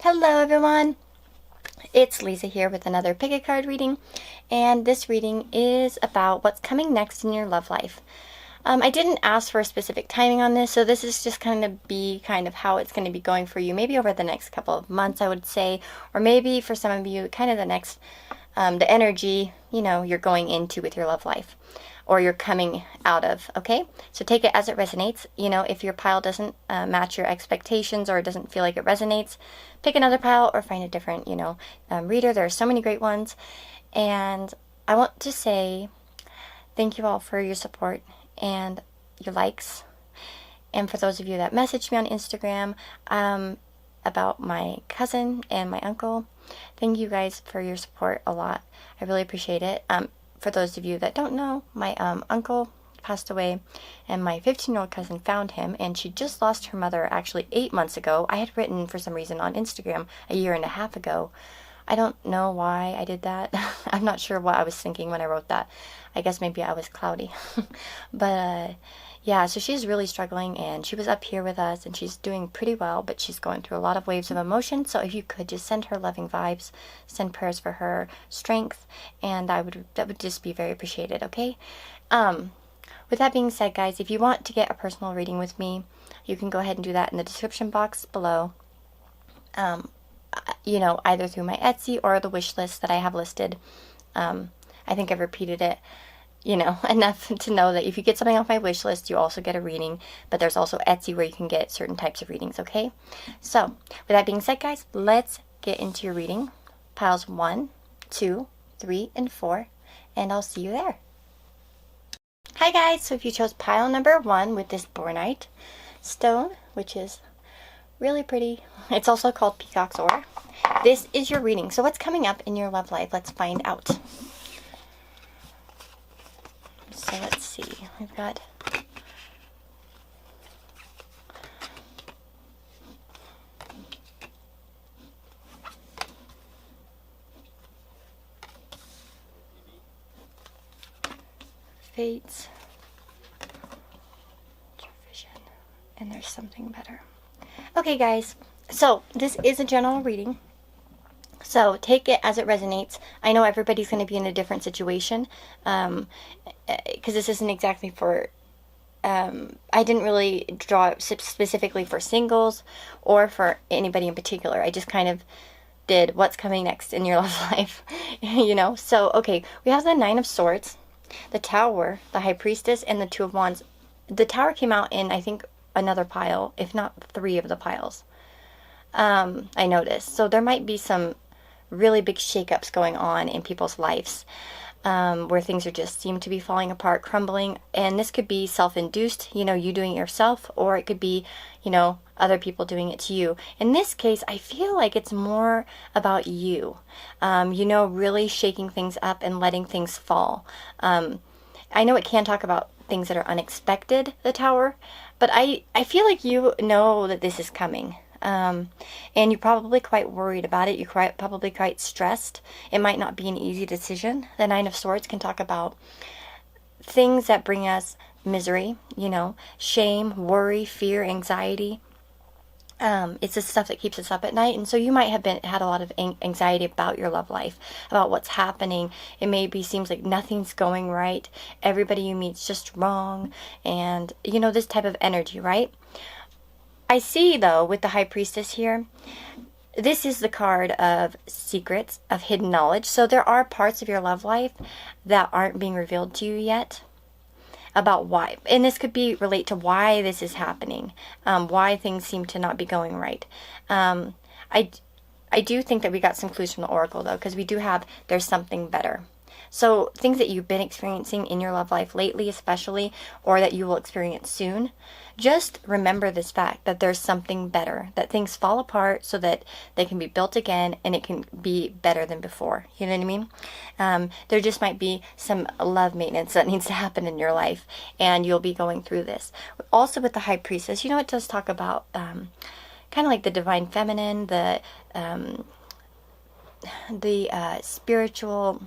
Hello everyone, it's Lisa here with another pick a card reading, and this reading is about what's coming next in your love life. I didn't ask for a specific timing on this, so this is just kind of how it's going to be going for you, maybe over the next couple of months, I would say, or maybe for some of you, kind of the next, the energy, you're going into with your love life, or you're coming out of, okay? So take it as it resonates. If your pile doesn't match your expectations or it doesn't feel like it resonates, pick another pile or find a different, reader. There are so many great ones. And I want to say thank you all for your support and your likes. And for those of you that messaged me on Instagram about my cousin and my uncle, thank you guys for your support a lot. I really appreciate it. For those of you that don't know, my uncle passed away and my 15-year-old cousin found him, and she just lost her mother actually 8 months ago. I had written for some reason on Instagram a year and a half ago. I don't know why I did that. I'm not sure what I was thinking when I wrote that. I guess maybe I was cloudy. But yeah, so she's really struggling, and she was up here with us, and she's doing pretty well, but she's going through a lot of waves of emotion. So if you could just send her loving vibes, send prayers for her strength, and that would just be very appreciated, okay? With that being said, guys, if you want to get a personal reading with me, you can go ahead and do that in the description box below. Either through my Etsy or the wish list that I have listed. I think I've repeated it enough to know that if you get something off my wish list, you also get a reading, but there's also Etsy where you can get certain types of readings, okay? So, with that being said, guys, let's get into your reading. Piles 1, 2, 3, and 4, and I'll see you there. Hi guys, so if you chose pile number 1 with this bornite stone, which is really pretty, it's also called peacock's ore, this is your reading. So what's coming up in your love life? Let's find out. So let's see, we've got fates, vision, and there's something better. Okay guys, so this is a general reading, so take it as it resonates. I know everybody's going to be in a different situation, because this isn't exactly for, I didn't really draw it specifically for singles or for anybody in particular. I just kind of did what's coming next in your love life, So, okay, we have the Nine of Swords, the Tower, the High Priestess, and the Two of Wands. The Tower came out in, I think, another pile, if not 3 of the piles, I noticed. So there might be some really big shakeups going on in people's lives, where things are just seem to be falling apart, crumbling, and this could be self-induced, you doing it yourself, or it could be, other people doing it to you. In this case, I feel like it's more about you, really shaking things up and letting things fall. I know it can talk about things that are unexpected, the Tower, but I feel like you know that this is coming. And you're probably quite worried about it. You're probably quite stressed. It might not be an easy decision. The Nine of Swords can talk about things that bring us misery, shame, worry, fear, anxiety. It's the stuff that keeps us up at night, and so you might have had a lot of anxiety about your love life, about what's happening. It maybe seems like nothing's going right. Everybody you meet's just wrong, and this type of energy, right? I see, though, with the High Priestess here, this is the card of secrets, of hidden knowledge. So there are parts of your love life that aren't being revealed to you yet about why. And this could relate to why this is happening, why things seem to not be going right. I do think that we got some clues from the Oracle, though, because we do have there's something better. So things that you've been experiencing in your love life lately, especially, or that you will experience soon, just remember this fact that there's something better, that things fall apart so that they can be built again and it can be better than before. You know what I mean? There just might be some love maintenance that needs to happen in your life, and you'll be going through this. Also with the High Priestess, it does talk about kind of like the divine feminine, the spiritual,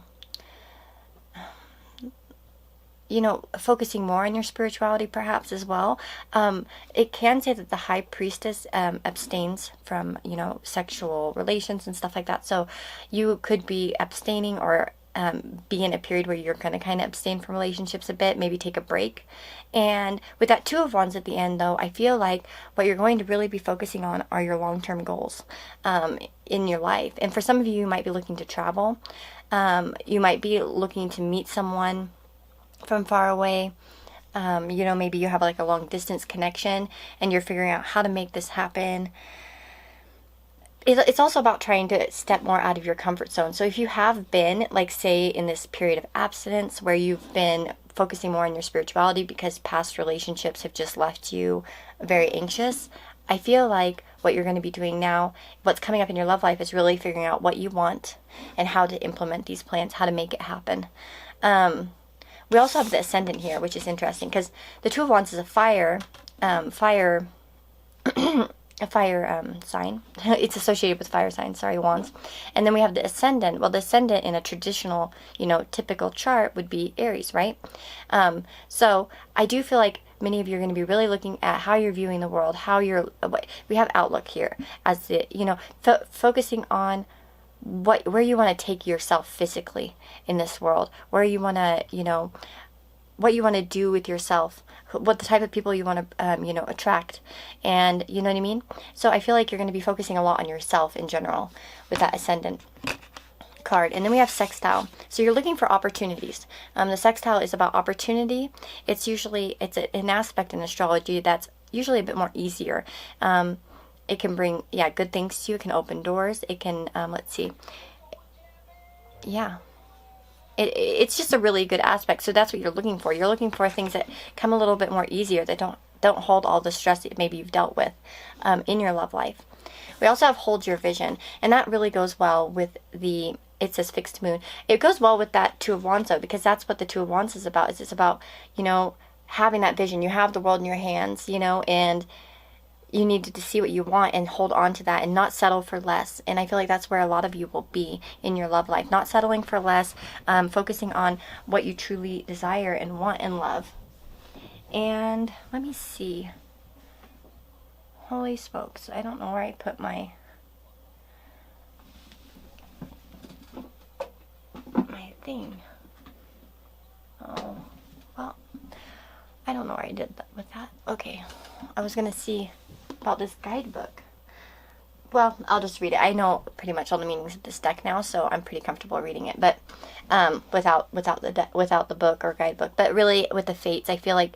focusing more on your spirituality perhaps as well. It can say that the high priestess abstains from, sexual relations and stuff like that. So you could be abstaining or be in a period where you're going to kind of abstain from relationships a bit, maybe take a break. And with that Two of Wands at the end, though, I feel like what you're going to really be focusing on are your long-term goals in your life. And for some of you, you might be looking to travel. You might be looking to meet someone from far away. Maybe you have like a long distance connection and you're figuring out how to make this happen. It's also about trying to step more out of your comfort zone. So if you have been, like, say, in this period of abstinence where you've been focusing more on your spirituality because past relationships have just left you very anxious, I feel like what you're going to be doing now, what's coming up in your love life, is really figuring out what you want and how to implement these plans, how to make it happen. We also have the Ascendant here, which is interesting because the Two of Wands is a fire sign. It's associated with fire signs, Wands. And then we have the Ascendant. Well, the Ascendant in a traditional, typical chart would be Aries, right? So I do feel like many of you are going to be really looking at how you're viewing the world, we have outlook here as the, focusing on where you want to take yourself physically in this world, where you want to, what you want to do with yourself, what the type of people you want to, attract, and you know what I mean? So I feel like you're going to be focusing a lot on yourself in general with that Ascendant card. And then we have Sextile. So you're looking for opportunities. The Sextile is about opportunity. It's an aspect in astrology that's usually a bit more easier. It can bring, good things to you. It can open doors. It can, let's see. Yeah. It's just a really good aspect. So that's what you're looking for. You're looking for things that come a little bit more easier, that don't hold all the stress that maybe you've dealt with in your love life. We also have Hold Your Vision, and that really goes well with it says fixed moon. It goes well with that Two of Wands, though, because that's what the Two of Wands is about. It's about, having that vision. You have the world in your hands, and you need to see what you want and hold on to that and not settle for less. And I feel like that's where a lot of you will be in your love life. Not settling for less, focusing on what you truly desire and want in love. And let me see. Holy smokes. I don't know where I put my thing. Oh, well, I don't know where I did that with that. Okay. I was going to see about this guidebook. Well, I'll just read it. I know pretty much all the meanings of this deck now, so I'm pretty comfortable reading it. But without the book or guidebook, but really with the fates, I feel like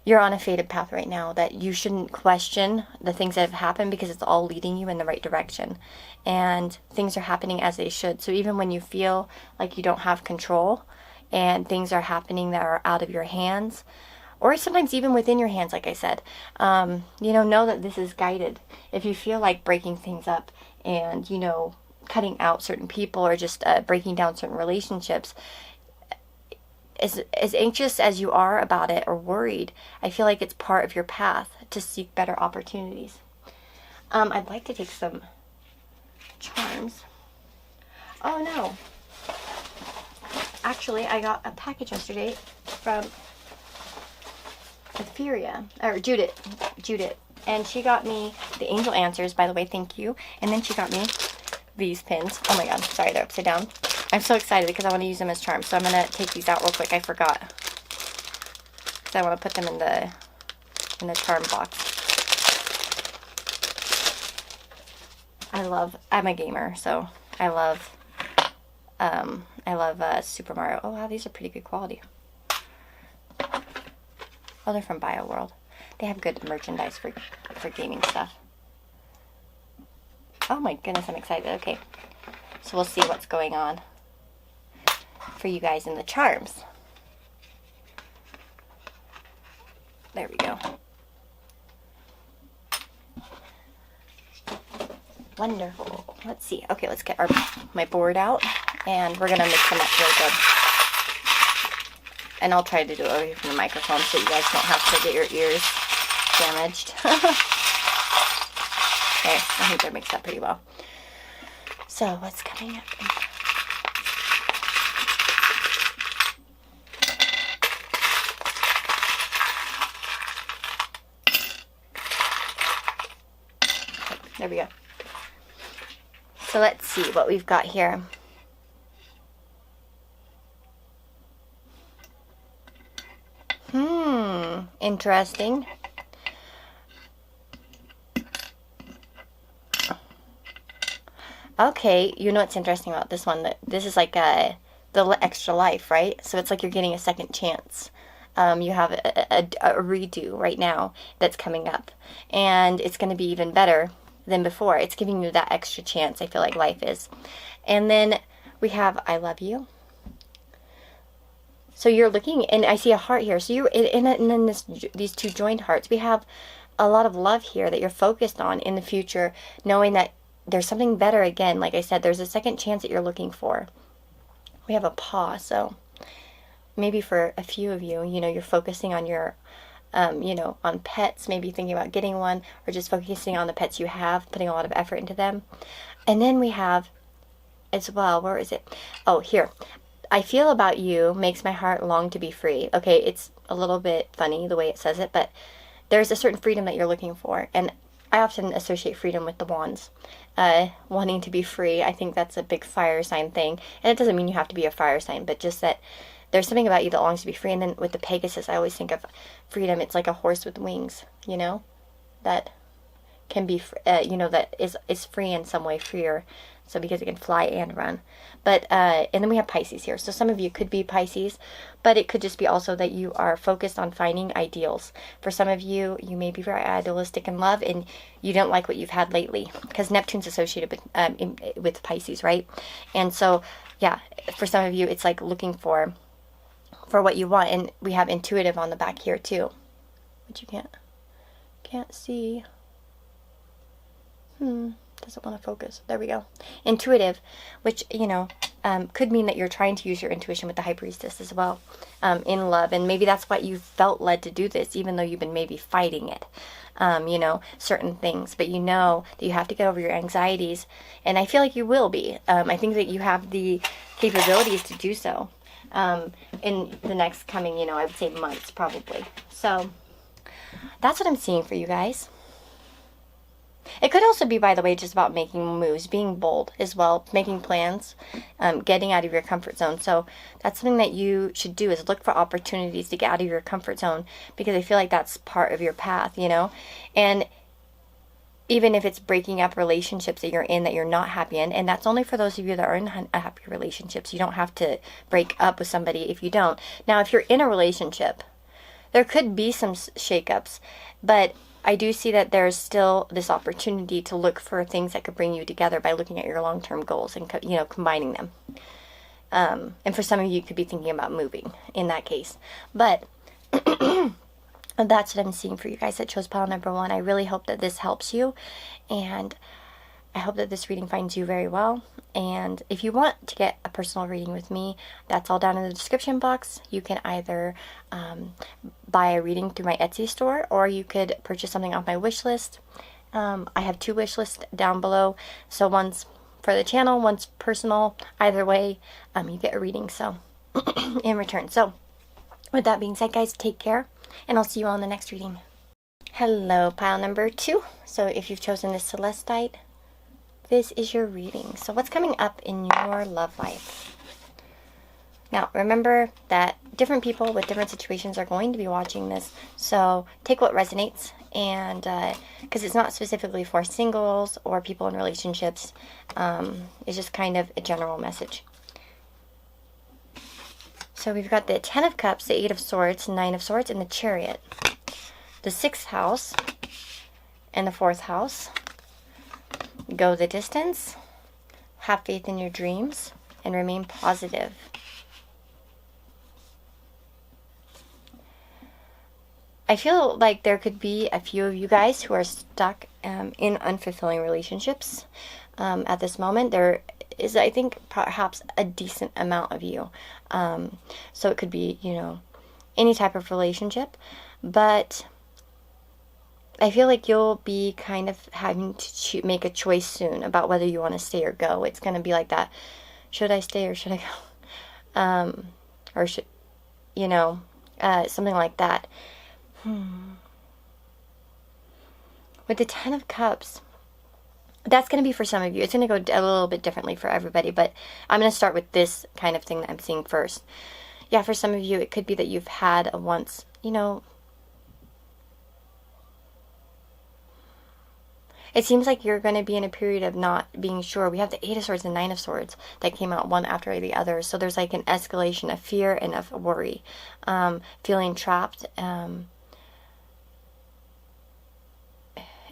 you're on a fated path right now that you shouldn't question the things that have happened because it's all leading you in the right direction, and things are happening as they should. So even when you feel like you don't have control and things are happening that are out of your hands, or sometimes even within your hands, like I said, know that this is guided. If you feel like breaking things up and, cutting out certain people or just breaking down certain relationships, as anxious as you are about it or worried, I feel like it's part of your path to seek better opportunities. I'd like to take some charms. Oh, no. Actually, I got a package yesterday from Judith, and she got me the Angel Answers, by the way, thank you, and then she got me these pins. Oh my god, sorry, they're upside down. I'm so excited because I want to use them as charms, so I'm going to take these out real quick. I forgot, because I want to put them in the charm box. I'm a gamer, so I love Super Mario. Oh wow, these are pretty good quality. Oh, they're from BioWorld. They have good merchandise for gaming stuff. Oh my goodness, I'm excited. Okay, so we'll see what's going on for you guys in the charms. There we go. Wonderful. Let's see. Okay, let's get my board out, and we're gonna mix them up real good. And I'll try to do it over here from the microphone so you guys don't have to get your ears damaged. Okay, I think they're mixed up pretty well. So, what's coming up? There we go. So let's see what we've got here. Interesting. Okay, you know what's interesting about this one? That this is like the extra life, right? So it's like you're getting a second chance. You have a redo right now that's coming up, and it's going to be even better than before. It's giving you that extra chance, I feel like life is. And then we have I love you. So you're looking, and I see a heart here. So you're and then these two joined hearts. We have a lot of love here that you're focused on in the future, knowing that there's something better again. Like I said, there's a second chance that you're looking for. We have a paw, so maybe for a few of you, you know, you're focusing on your, you know, on pets, maybe thinking about getting one, or just focusing on the pets you have, putting a lot of effort into them. And then we have as well, where is it? Oh, here. I feel about you makes my heart long to be free. Okay, it's a little bit funny the way it says it, but there's a certain freedom that you're looking for. And I often associate freedom with the wands. Wanting to be free. I think that's a big fire sign thing. And it doesn't mean you have to be a fire sign, but just that there's something about you that longs to be free. And then with the Pegasus, I always think of freedom. It's like a horse with wings, you know, that can be, you know, that is free in some way, freer. So because it can fly and run. But, and then we have Pisces here. So some of you could be Pisces, but it could just be also that you are focused on finding ideals. For some of you, you may be very idealistic in love and you don't like what you've had lately. Because Neptune's associated with Pisces, right? And so, yeah, for some of you, it's like looking for what you want. And we have intuitive on the back here too. Which you can't see. Doesn't want to focus. There we go. Intuitive, which, you know, could mean that you're trying to use your intuition with the High Priestess as well, in love. And maybe that's why you felt led to do this, even though you've been maybe fighting it, you know, certain things. But you know that you have to get over your anxieties. And I feel like you will be. I think that you have the capabilities to do so in the next coming, you know, I would say months probably. So that's what I'm seeing for you guys. It could also be, by the way, just about making moves, being bold as well, making plans, getting out of your comfort zone. So that's something that you should do, is look for opportunities to get out of your comfort zone, because I feel like that's part of your path, you know. And even if it's breaking up relationships that you're in that you're not happy in, and that's only for those of you that are in happy relationships. You don't have to break up with somebody if you don't. Now, if you're in a relationship, there could be some shakeups, but I do see that there's still this opportunity to look for things that could bring you together by looking at your long-term goals and, you know, combining them. And for some of you could be thinking about moving in that case. But that's what I'm seeing for you guys that chose pile number 1. I really hope that this helps you. And I hope that this reading finds you very well. And if you want to get a personal reading with me, that's all down in the description box. You can either buy a reading through my Etsy store, or you could purchase something off my wish list. I have 2 wish lists down below. So one's for the channel, one's personal. Either way, you get a reading, so in return. So with that being said, guys, take care, and I'll see you all in the next reading. Hello, pile number 2. So if you've chosen this Celestite, this is your reading. So what's coming up in your love life? Now, remember that different people with different situations are going to be watching this. So take what resonates, and because it's not specifically for singles or people in relationships. It's just kind of a general message. So we've got the 10 of Cups, the 8 of Swords, 9 of Swords, and the Chariot. The 6th house and the 4th house. Go the distance, have faith in your dreams, and remain positive. I feel like there could be a few of you guys who are stuck in unfulfilling relationships at this moment. There is, I think, perhaps a decent amount of you. So it could be, you know, any type of relationship, but I feel like you'll be kind of having to make a choice soon about whether you want to stay or go. It's going to be like that. Should I stay or should I go? Or should, you know, something like that. With the 10 of Cups, That's going to be for some of you. It's going to go a little bit differently for everybody, but I'm going to start with this kind of thing that I'm seeing first. Yeah, for some of you, it could be that you've had a once, you know, it seems like you're going to be in a period of not being sure. We have the Eight of Swords and Nine of Swords that came out one after the other. So there's like an escalation of fear and of worry, feeling trapped,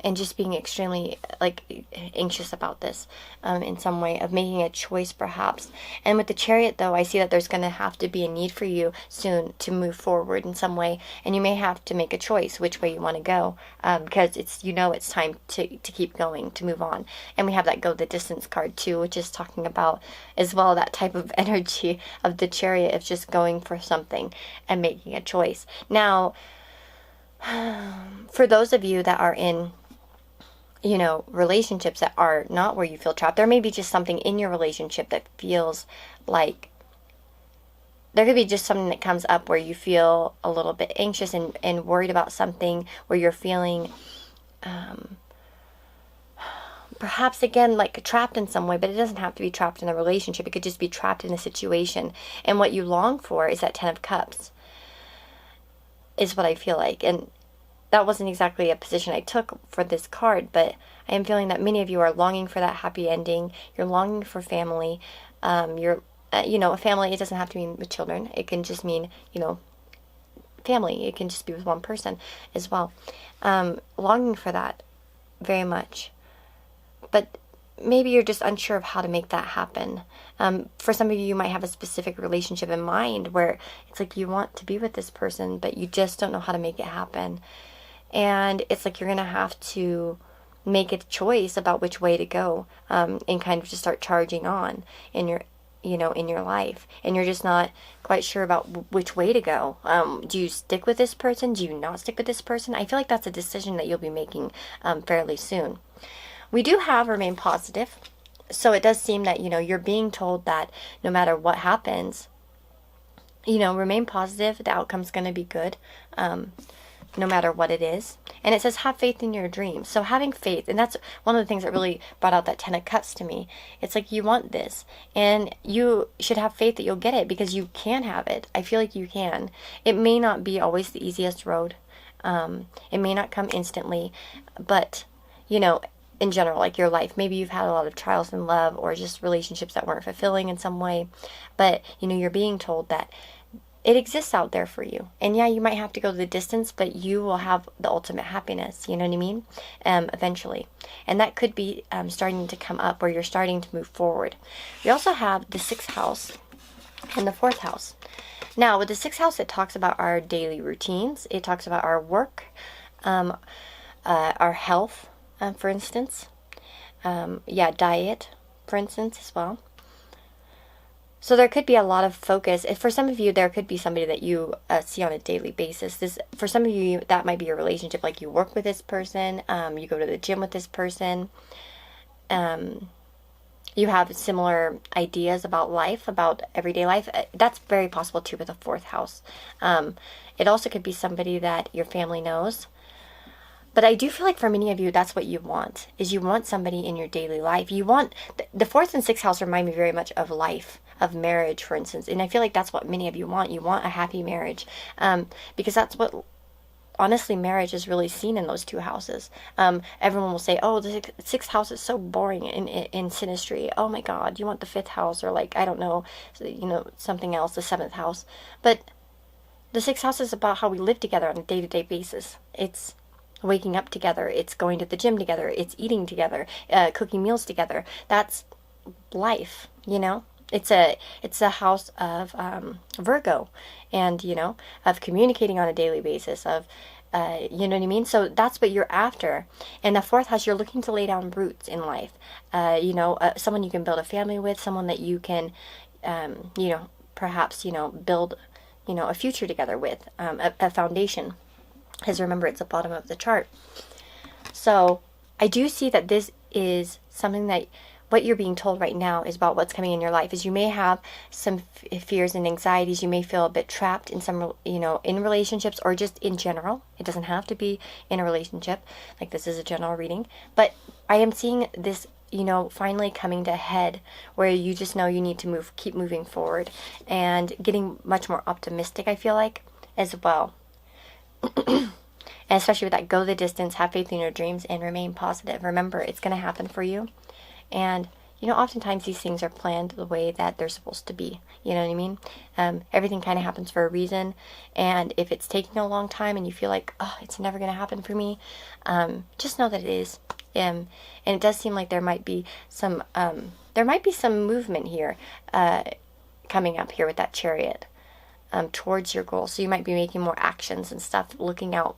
and just being extremely like anxious about this in some way, of making a choice perhaps. And with the Chariot though, I see that there's going to have to be a need for you soon to move forward in some way, and you may have to make a choice which way you want to go, because it's, you know, it's time to keep going, to move on. And we have that go the distance card too, which is talking about as well that type of energy of the Chariot, of just going for something and making a choice. Now, for those of you that are in, you know, relationships that are not where you feel trapped, there may be just something in your relationship that feels like, there could be just something that comes up where you feel a little bit anxious and worried about something, where you're feeling perhaps again like trapped in some way, but it doesn't have to be trapped in a relationship. It could just be trapped in a situation, and what you long for is that Ten of Cups, is what I feel like. And that wasn't exactly a position I took for this card, but I am feeling that many of you are longing for that happy ending. You're longing for family. You know, a family, it doesn't have to mean with children. It can just mean, you know, family. It can just be with one person as well. Longing for that very much. But maybe you're just unsure of how to make that happen. For some of you, you might have a specific relationship in mind where it's like you want to be with this person, but you just don't know how to make it happen. And it's like you're going to have to make a choice about which way to go, and kind of just start charging on in your, you know, in your life. And you're just not quite sure about which way to go. Do you stick with this person? Do you not stick with this person? I feel like that's a decision that you'll be making fairly soon. We do have remain positive. So it does seem that, you know, you're being told that no matter what happens, you know, remain positive. The outcome's going to be good. No matter what it is. And it says have faith in your dreams. So having faith, and that's one of the things that really brought out that Ten of Cups to me. It's like you want this, and you should have faith that you'll get it, because you can have it. I feel like you can. It may not be always the easiest road. It may not come instantly, but, you know, in general, like your life, maybe you've had a lot of trials in love, or just relationships that weren't fulfilling in some way, but, you know, you're being told that it exists out there for you. And yeah, you might have to go the distance, but you will have the ultimate happiness, you know what I mean? Eventually. And that could be starting to come up, where you're starting to move forward. We also have the 6th house and the 4th house. Now, with the 6th house, it talks about our daily routines. It talks about our work, our health, for instance. Diet, for instance, as well. So there could be a lot of focus. For some of you, there could be somebody that you see on a daily basis. For some of you, that might be your relationship. Like you work with this person, you go to the gym with this person. You have similar ideas about life, about everyday life. That's very possible too with the 4th house. It also could be somebody that your family knows. But I do feel like for many of you, that's what you want, is you want somebody in your daily life. You want, the 4th and 6th house remind me very much of life, of marriage, for instance. And I feel like that's what many of you want. You want a happy marriage, because that's what, honestly, marriage is really seen in those 2 houses. Everyone will say, oh, the 6th house is so boring in synastry. Oh my God, you want the 5th house, or like, I don't know, you know, something else, the 7th house. But the 6th house is about how we live together on a day-to-day basis. It's waking up together, it's going to the gym together, it's eating together, cooking meals together. That's life, you know. It's a house of Virgo, and, you know, of communicating on a daily basis, of you know what I mean? So that's what you're after. And the 4th house, you're looking to lay down roots in life. You know, someone you can build a family with, someone that you can, you know, perhaps, you know, build, you know, a future together with, a foundation. Because remember, it's the bottom of the chart. So I do see that this is something that what you're being told right now is about what's coming in your life. Is you may have some fears and anxieties. You may feel a bit trapped in some, in relationships or just in general. It doesn't have to be in a relationship. Like, this is a general reading. But I am seeing this, finally coming to a head where you just know you need to keep moving forward and getting much more optimistic, I feel like, as well. And especially with that, go the distance, have faith in your dreams, and remain positive. Remember, it's going to happen for you. And, oftentimes these things are planned the way that they're supposed to be. You know what I mean? Everything kind of happens for a reason. And if it's taking a long time and you feel like, oh, it's never going to happen for me, just know that it is. And it does seem like there might be some movement here coming up here with that Chariot towards your goal. So you might be making more actions and stuff, looking out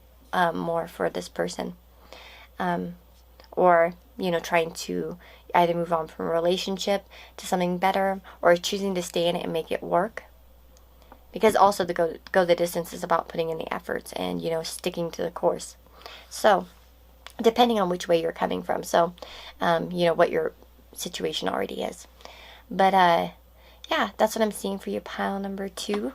more for this person, or trying to either move on from a relationship to something better, or choosing to stay in it and make it work. Because also the go the distance is about putting in the efforts and sticking to the course. So depending on which way you're coming from, so what your situation already is. But yeah, that's what I'm seeing for you, pile number 2.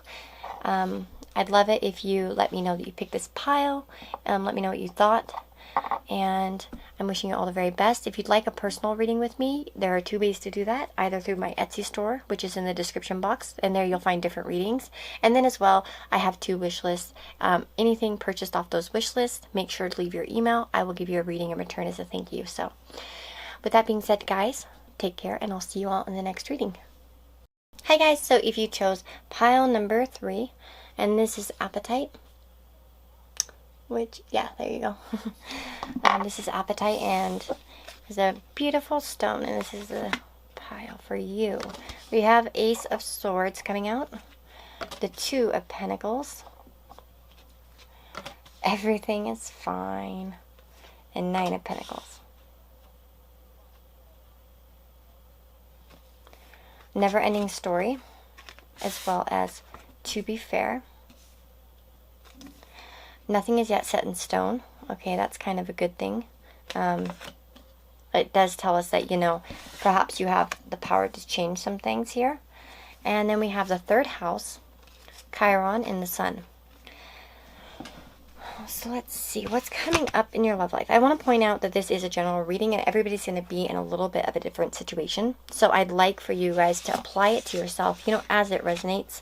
I'd love it if you let me know that you picked this pile. Let me know what you thought. And I'm wishing you all the very best. If you'd like a personal reading with me, there are 2 ways to do that. Either through my Etsy store, which is in the description box, and there you'll find different readings. And then as well, I have 2 wish lists. Anything purchased off those wish lists, make sure to leave your email. I will give you a reading in return as a thank you. So with that being said, guys, take care, and I'll see you all in the next reading. Hi guys, so if you chose pile number 3, and this is Appetite, which, yeah, there you go. This is Appetite, and it's a beautiful stone, and this is a pile for you. We have Ace of Swords coming out, the 2 of Pentacles, everything is fine, and 9 of Pentacles. Never-ending story, as well as To Be Fair. Nothing is yet set in stone. Okay, that's kind of a good thing. It does tell us that, perhaps you have the power to change some things here. And then we have the 3rd house, Chiron and the Sun. So let's see what's coming up in your love life. I want to point out that this is a general reading and everybody's going to be in a little bit of a different situation. So I'd like for you guys to apply it to yourself, as it resonates.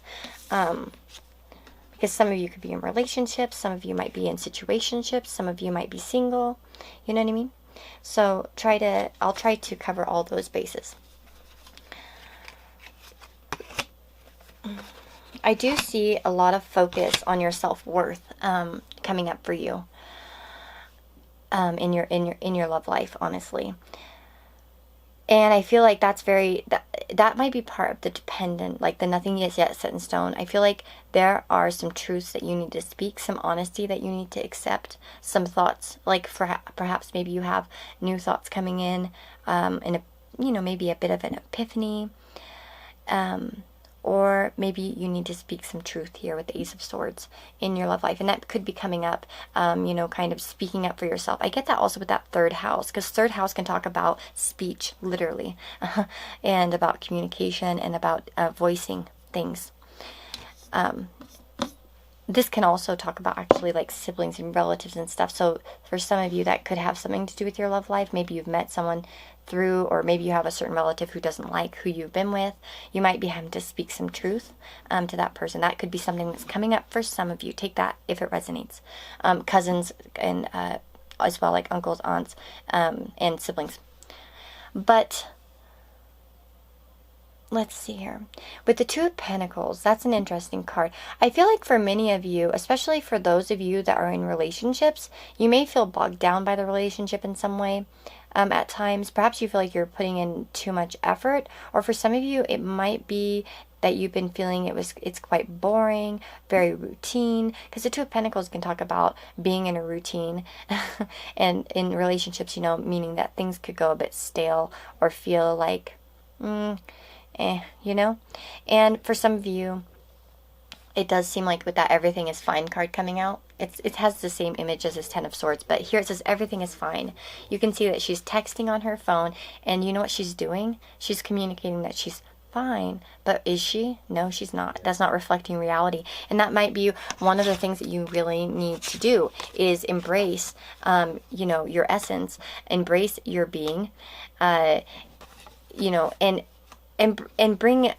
Because some of you could be in relationships, some of you might be in situationships, some of you might be single. You know what I mean? So I'll try to cover all those bases. I do see a lot of focus on your self-worth coming up for you in your love life, honestly. And I feel like that's that might be part of the dependent, like the nothing is yet set in stone. I feel like there are some truths that you need to speak, some honesty that you need to accept, some thoughts, like perhaps maybe you have new thoughts coming in, and maybe a bit of an epiphany. Or maybe you need to speak some truth here with the Ace of Swords in your love life. And that could be coming up, kind of speaking up for yourself. I get that also with that 3rd house, because 3rd house can talk about speech, literally, and about communication and about voicing things. This can also talk about actually like siblings and relatives and stuff. So for some of you, that could have something to do with your love life. Maybe you've met someone through, or maybe you have a certain relative who doesn't like who you've been with. You might be having to speak some truth to that person. That could be something that's coming up for some of you. Take that if it resonates. Cousins and as well, like uncles, aunts, and siblings. But let's see here. With the 2 of Pentacles, that's an interesting card. I feel like for many of you, especially for those of you that are in relationships, you may feel bogged down by the relationship in some way. At times, perhaps you feel like you're putting in too much effort, or for some of you, it might be that you've been feeling it's quite boring, very routine, because the 2 of Pentacles can talk about being in a routine, and in relationships, meaning that things could go a bit stale or feel like, and for some of you, it does seem like with that everything is fine card coming out, it has the same image as this Ten of Swords, but here it says everything is fine. You can see that she's texting on her phone, and you know what she's doing? She's communicating that she's fine, but is she? No, she's not. That's not reflecting reality. And that might be one of the things that you really need to do, is embrace, your essence, embrace your being, and bring,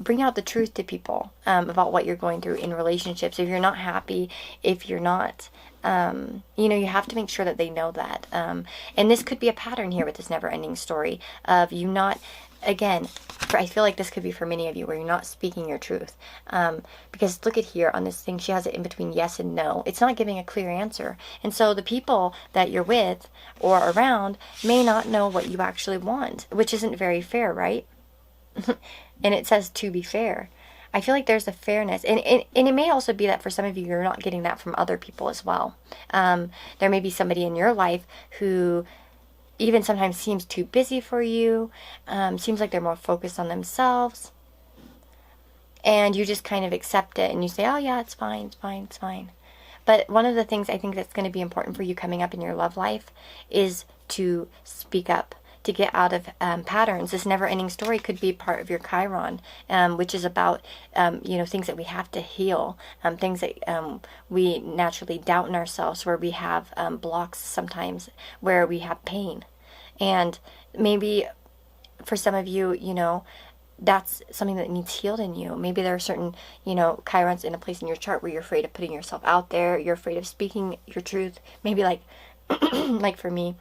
bring out the truth to people about what you're going through in relationships. If you're not happy, if you're not, you have to make sure that they know that. And this could be a pattern here with this never-ending story of you not, again, I feel like this could be for many of you where you're not speaking your truth. Because look at here on this thing, she has it in between yes and no. It's not giving a clear answer. And so the people that you're with or around may not know what you actually want, which isn't very fair, right? And it says to be fair. I feel like there's a fairness. And it may also be that for some of you, you're not getting that from other people as well. There may be somebody in your life who even sometimes seems too busy for you, seems like they're more focused on themselves, and you just kind of accept it and you say, oh yeah, it's fine, it's fine, it's fine. But one of the things I think that's going to be important for you coming up in your love life is to speak up, to get out of patterns. This never-ending story could be part of your Chiron, which is about, things that we have to heal, things that we naturally doubt in ourselves, where we have blocks sometimes, where we have pain. And maybe for some of you, that's something that needs healed in you. Maybe there are certain, Chirons in a place in your chart where you're afraid of putting yourself out there. You're afraid of speaking your truth. Maybe like, like for me,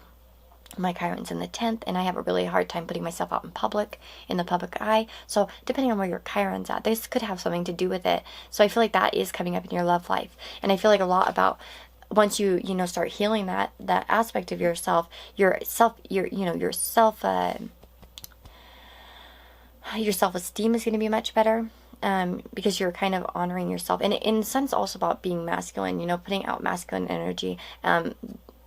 my Chiron's in the 10th, and I have a really hard time putting myself out in public, in the public eye. So depending on where your Chiron's at, this could have something to do with it. So I feel like that is coming up in your love life. And I feel like a lot about once you start healing that aspect of yourself, your self-esteem is going to be much better. Because you're kind of honoring yourself. And in a sense also about being masculine, putting out masculine energy.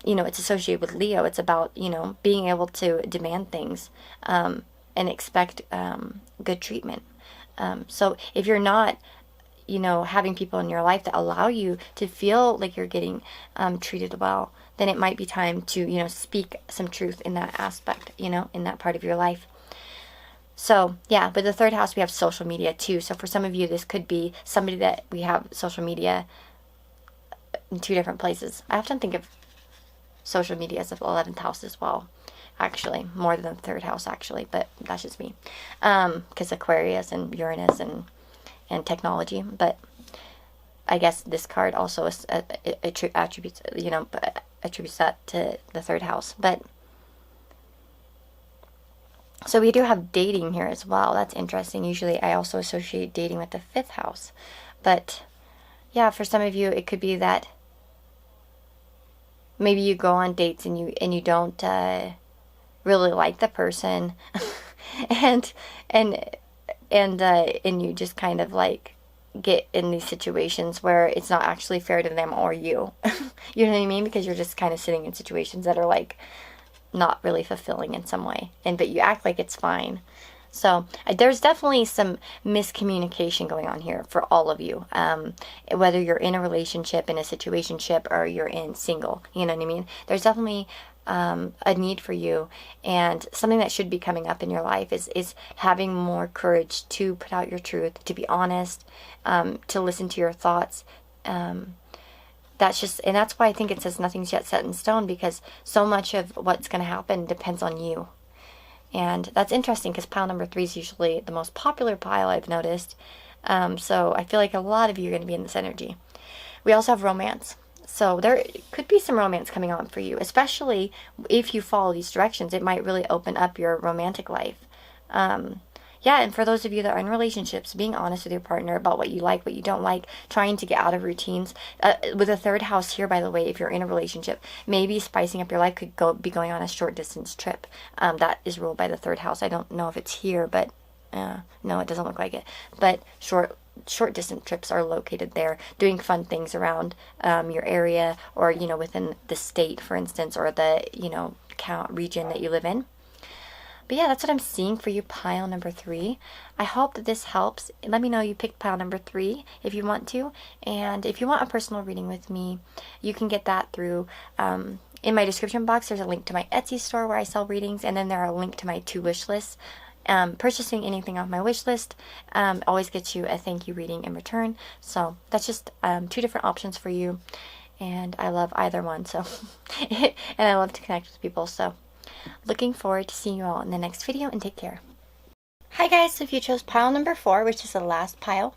It's associated with Leo. It's about, being able to demand things and expect good treatment. So if you're not, having people in your life that allow you to feel like you're getting treated well, then it might be time to, speak some truth in that aspect, in that part of your life. So, yeah, with the third house, we have social media too. So for some of you, this could be somebody that we have social media in two different places. I often think of social media as the 11th house as well, actually, more than the third house, actually, but that's just me. Because Aquarius and Uranus and technology, but I guess this card also attributes that to the third house. But so we do have dating here as well. That's interesting. Usually I also associate dating with the fifth house. But yeah, for some of you, it could be that maybe you go on dates and you don't really like the person, and you just kind of like get in these situations where it's not actually fair to them or you. You know what I mean? Because you're just kind of sitting in situations that are like not really fulfilling in some way, but you act like it's fine. So there's definitely some miscommunication going on here for all of you, whether you're in a relationship, in a situationship, or you're in single. You know what I mean? There's definitely a need for you, and something that should be coming up in your life is having more courage to put out your truth, to be honest, to listen to your thoughts. And that's why I think it says nothing's yet set in stone, because so much of what's going to happen depends on you. And that's interesting because pile number 3 is usually the most popular pile, I've noticed. So I feel like a lot of you are going to be in this energy. We also have romance. So there could be some romance coming on for you, especially if you follow these directions. It might really open up your romantic life. And for those of you that are in relationships, being honest with your partner about what you like, what you don't like, trying to get out of routines. With the third house here, by the way, if you're in a relationship, maybe spicing up your life could be going on a short distance trip. That is ruled by the third house. I don't know if it's here, but no, it doesn't look like it. But short distance trips are located there, doing fun things around your area, or within the state, for instance, or the region that you live in. But yeah, that's what I'm seeing for you, pile number 3. I hope that this helps. Let me know you picked pile number 3 if you want to. And if you want a personal reading with me, you can get that through, in my description box, there's a link to my Etsy store where I sell readings. And then there are a link to my 2 wish lists. Purchasing anything off my wish list always gets you a thank you reading in return. So that's just 2 different options for you. And I love either one. So, and I love to connect with people. So looking forward to seeing you all in the next video, and take care. Hi guys, so if you chose pile number 4, which is the last pile,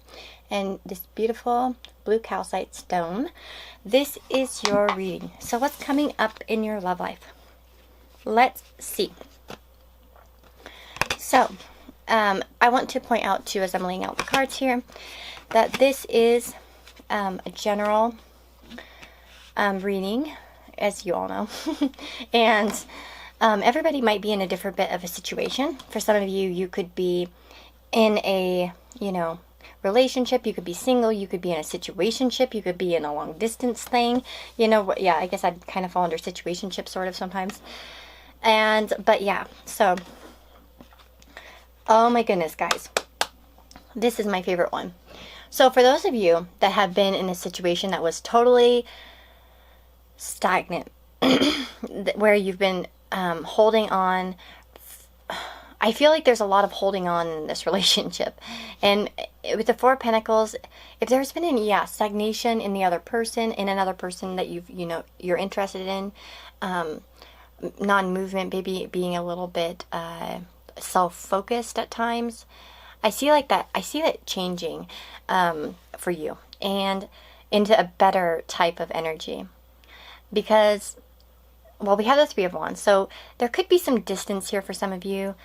and this beautiful blue calcite stone, this is your reading. So what's coming up in your love life? Let's see. So, I want to point out too, as I'm laying out the cards here, that this is a general reading, as you all know. And everybody might be in a different bit of a situation. For some of you, you could be in a, relationship. You could be single. You could be in a situationship. You could be in a long distance thing. Yeah, I guess I'd kind of fall under situationship sort of sometimes. But yeah, so, oh my goodness, guys. This is my favorite one. So for those of you that have been in a situation that was totally stagnant, where you've been holding on, I feel like there's a lot of holding on in this relationship. And with the 4 of Pentacles, if there's been any stagnation in the other person, in another person that you're interested in, non-movement, maybe being a little bit self-focused at times, I see that changing for you and into a better type of energy. Because, well, we have the 3 of Wands, so there could be some distance here for some of you,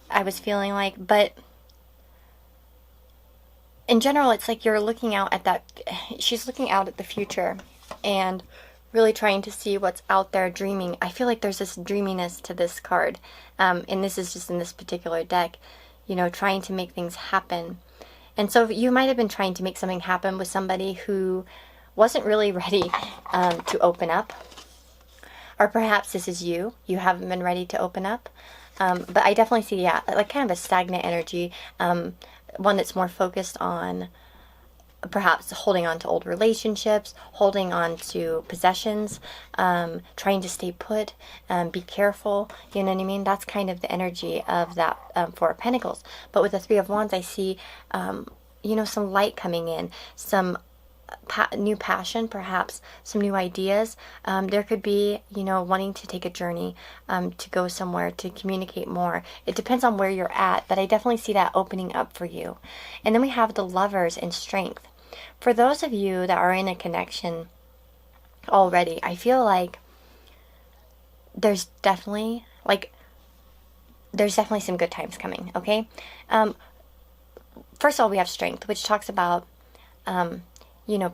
I was feeling like, but in general, it's like you're looking out at she's looking out at the future and really trying to see what's out there, dreaming. I feel like there's this dreaminess to this card, and this is just in this particular deck, trying to make things happen. And so you might have been trying to make something happen with somebody who wasn't really ready to open up. Or perhaps this is you haven't been ready to open up. But I definitely see, like kind of a stagnant energy, one that's more focused on perhaps holding on to old relationships, holding on to possessions, trying to stay put, be careful, you know what I mean? That's kind of the energy of that 4 of Pentacles. But with the 3 of Wands, I see, some light coming in, some new passion, perhaps some new ideas. There could be, wanting to take a journey, to go somewhere, to communicate more. It depends on where you're at, but I definitely see that opening up for you. And then we have the Lovers and Strength. For those of you that are in a connection already, I feel like there's definitely some good times coming, okay? First of all, we have Strength, which talks about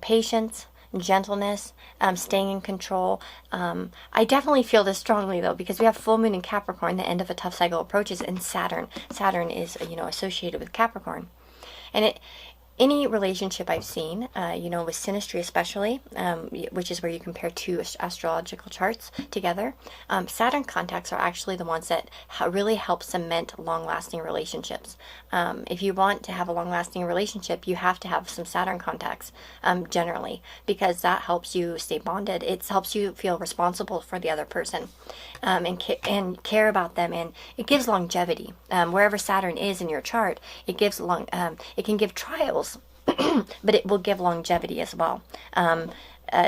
patience, gentleness, staying in control. I definitely feel this strongly, though, because we have full moon in Capricorn, the end of a tough cycle approaches, and Saturn. Saturn is, associated with Capricorn. And any relationship I've seen, with synastry especially, which is where you compare 2 astrological charts together, Saturn contacts are actually the ones that really help cement long-lasting relationships. If you want to have a long-lasting relationship, you have to have some Saturn contacts, generally, because that helps you stay bonded. It helps you feel responsible for the other person, and care about them, and it gives longevity. Wherever Saturn is in your chart, it can give trials, but it will give longevity as well.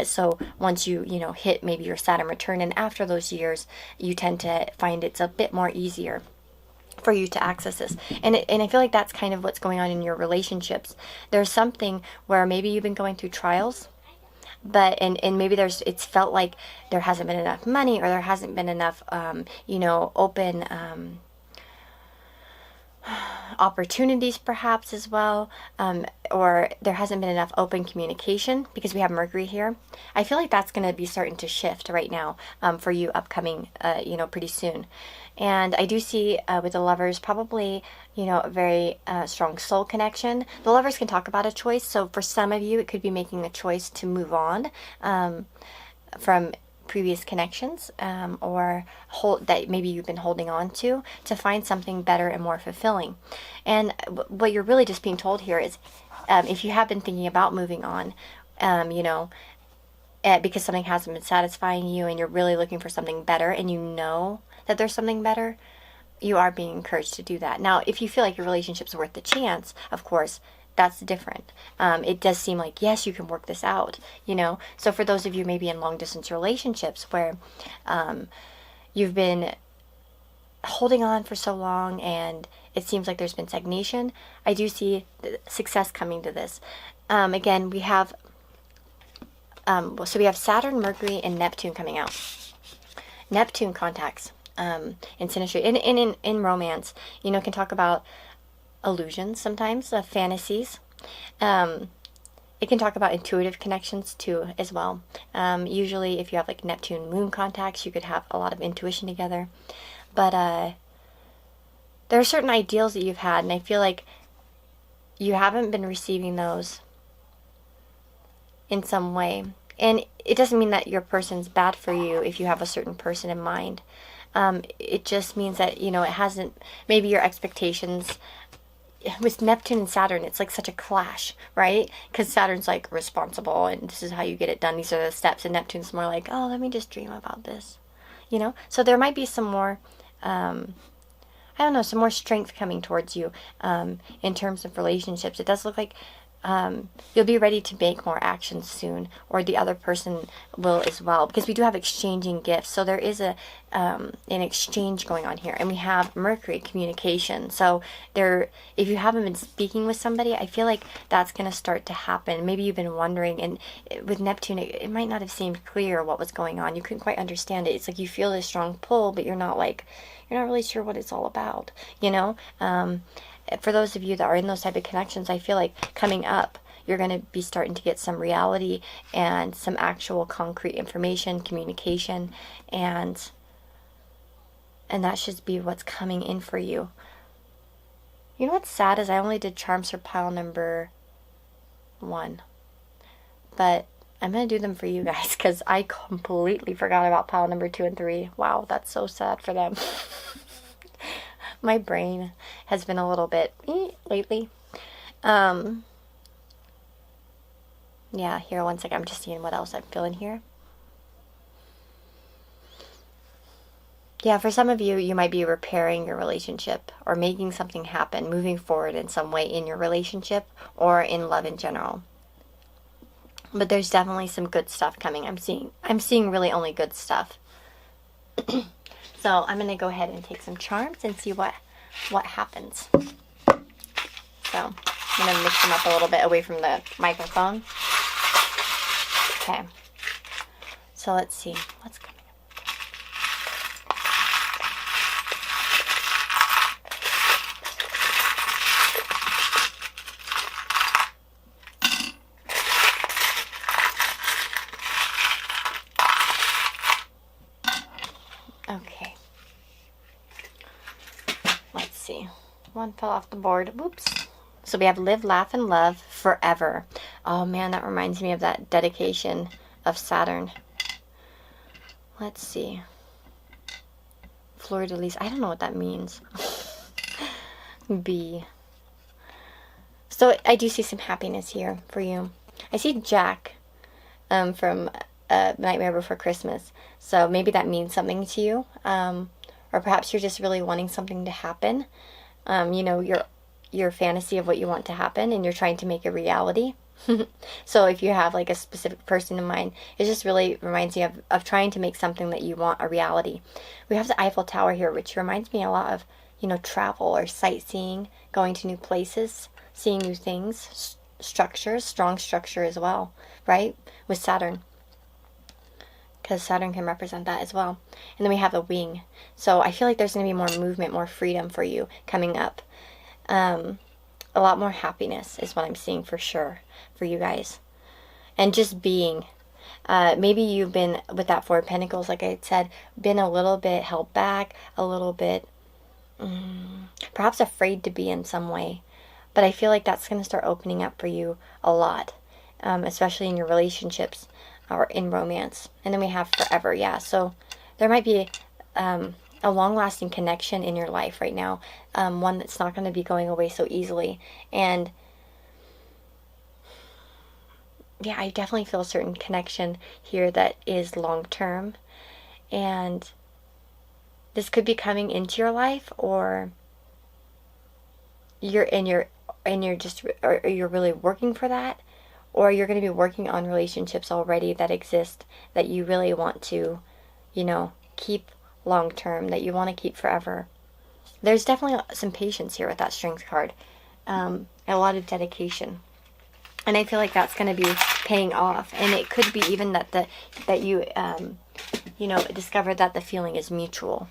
So once you hit maybe your Saturn return, and after those years, you tend to find it's a bit more easier for you to access this. And I feel like that's kind of what's going on in your relationships. There's something where maybe you've been going through trials, but and maybe it's felt like there hasn't been enough money, or there hasn't been enough open opportunities perhaps as well, or there hasn't been enough open communication, because we have Mercury here. I feel like that's going to be starting to shift right now, for you upcoming, pretty soon. And I do see, with the Lovers, probably, a very strong soul connection. The Lovers can talk about a choice. So for some of you, it could be making a choice to move on from previous connections, or that maybe you've been holding on to find something better and more fulfilling. And what you're really just being told here is, if you have been thinking about moving on, because something hasn't been satisfying you and you're really looking for something better, and you know that there's something better, you are being encouraged to do that. Now, if you feel like your relationship's worth the chance, of course, that's different. It does seem like, yes, you can work this out, So for those of you maybe in long distance relationships where you've been holding on for so long and it seems like there's been stagnation, I do see success coming to this. Again, we have we have Saturn, Mercury, and Neptune coming out. Neptune contacts in synastry, in romance, can talk about illusions sometimes, fantasies. It can talk about intuitive connections too, as well. Usually, if you have like Neptune Moon contacts, you could have a lot of intuition together. But there are certain ideals that you've had, and I feel like you haven't been receiving those in some way. And it doesn't mean that your person's bad for you if you have a certain person in mind. It just means that, it hasn't, maybe your expectations, with Neptune and Saturn, it's like such a clash, right? Because Saturn's like responsible and this is how you get it done. These are the steps. And Neptune's more like, oh, let me just dream about this, So there might be some more, some more strength coming towards you in terms of relationships. It does look like you'll be ready to make more actions soon, or the other person will as well, because we do have exchanging gifts. So there is an exchange going on here, and we have Mercury, communication. So if you haven't been speaking with somebody, I feel like that's going to start to happen. Maybe you've been wondering, and with Neptune, it might not have seemed clear what was going on. You couldn't quite understand it. It's like you feel this strong pull, but you're not really sure what it's all about, For those of you that are in those type of connections, I feel like coming up, you're going to be starting to get some reality and some actual concrete information, communication, and that should be what's coming in for you. You know what's sad is I only did charms for pile number 1, but I'm going to do them for you guys because I completely forgot about pile number 2 and 3. Wow, that's so sad for them. My brain has been a little bit lately. Yeah, here, one second. I'm just seeing what else I'm feeling here. Yeah, for some of you, you might be repairing your relationship or making something happen, moving forward in some way in your relationship or in love in general. But there's definitely some good stuff coming. I'm seeing really only good stuff. So I'm going to go ahead and take some charms and see what happens. So I'm going to mix them up a little bit away from the microphone. Okay. So let's see what's coming up. Okay. Let's see. One fell off the board. Whoops. So we have live, laugh, and love forever. Oh man, that reminds me of that dedication of Saturn. Let's see. Fleur de lis. I don't know what that means. B. So I do see some happiness here for you. I see Jack from Nightmare Before Christmas. So maybe that means something to you. Or perhaps you're just really wanting something to happen. Your fantasy of what you want to happen, and you're trying to make a reality. So if you have like a specific person in mind, it just really reminds you of trying to make something that you want a reality. We have the Eiffel Tower here, which reminds me a lot of, travel or sightseeing, going to new places, seeing new things, structures, strong structure as well, right? With Saturn. Because Saturn can represent that as well. And then we have a wing. So I feel like there's going to be more movement, more freedom for you coming up. A lot more happiness is what I'm seeing for sure for you guys. And just being. Maybe you've been, with that Four of Pentacles, like I said, been a little bit held back, a little bit perhaps afraid to be in some way. But I feel like that's going to start opening up for you a lot, especially in your relationships. or in romance. And then we have forever. Yeah, so there might be a long-lasting connection in your life right now, one that's not going to be going away so easily. And yeah, I definitely feel a certain connection here that is long-term, and this could be coming into your life, or you're really working for that, or you're going to be working on relationships already that exist that you really want to, keep long term, that you want to keep forever. There's definitely some patience here with that Strength card, a lot of dedication, and I feel like that's going to be paying off. And it could be even that you discover that the feeling is mutual.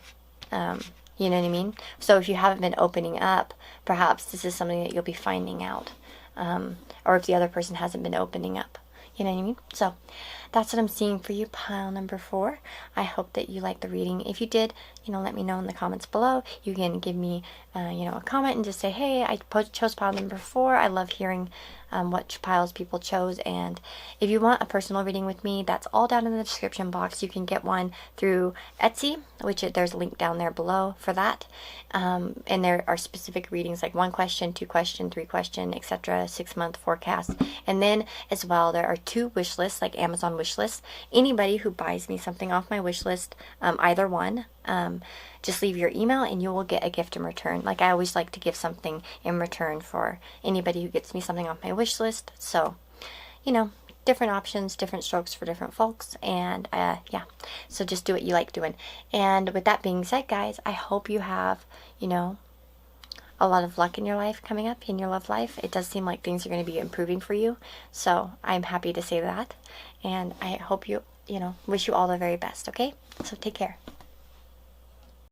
You know what I mean? So if you haven't been opening up, perhaps this is something that you'll be finding out. Or if the other person hasn't been opening up. You know what I mean? So that's what I'm seeing for you, pile number 4. I hope that you liked the reading. If you did, let me know in the comments below. You can give me, a comment and just say, hey, I chose pile number 4. I love hearing what piles people chose. And if you want a personal reading with me, that's all down in the description box. You can get one through Etsy, which there's a link down there below for that. And there are specific readings like 1 question, 2 question, 3 question, etc., 6-month forecast. And then as well, there are 2 wish lists, like Amazon wish lists. Anybody who buys me something off my wish list, either one, just leave your email and you will get a gift in return. Like, I always like to give something in return for anybody who gets me something off my wish list. So, different options, different strokes for different folks. And yeah, so just do what you like doing. And with that being said, guys, I hope you have, a lot of luck in your life coming up, in your love life. It does seem like things are going to be improving for you. So I'm happy to say that. And I hope wish you all the very best, okay? So take care.